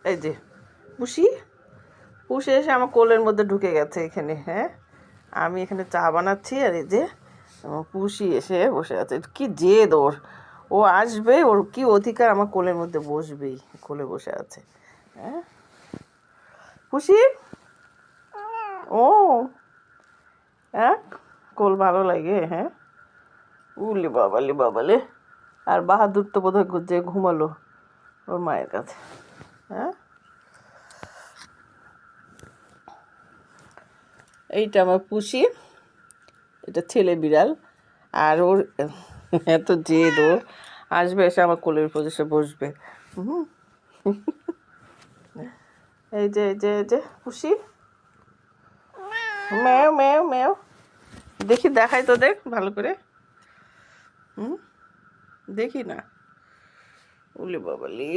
এই যে পুষি পুষে এসে আমার কোলের মধ্যে ঢুকে গেছে এখানে। হ্যাঁ, আমি এখানে চা বানাচ্ছি আর এই যে আমার পুষি এসে বসে আছে। কি জেদ ওর, ও আসবে, ওর কি অধিকার আমার কোলের মধ্যে বসবেই, কোলে বসে আছে। হ্যাঁ পুষি, ও হ্যাঁ কোল ভালো লাগে। হ্যাঁ, উলি বাবালে বাবালে। আর বাহাদুর তো বোধহয় যে ঘুমালো ওর মায়ের কাছে। হ্যাঁ, এইটা আমার পুষি, এটা ছেলে বিড়াল। আর ওর এত জেদ, ও আসবে এসে আমার কোলের উপর এসে বসবে। হুম, এই যে এই যে এই যে পুষি, ম্যাও ম্যাও ম্যাও। দেখি, দেখাই তো, দেখ ভালো করে। হুম, দেখি না, উলি বাবালি।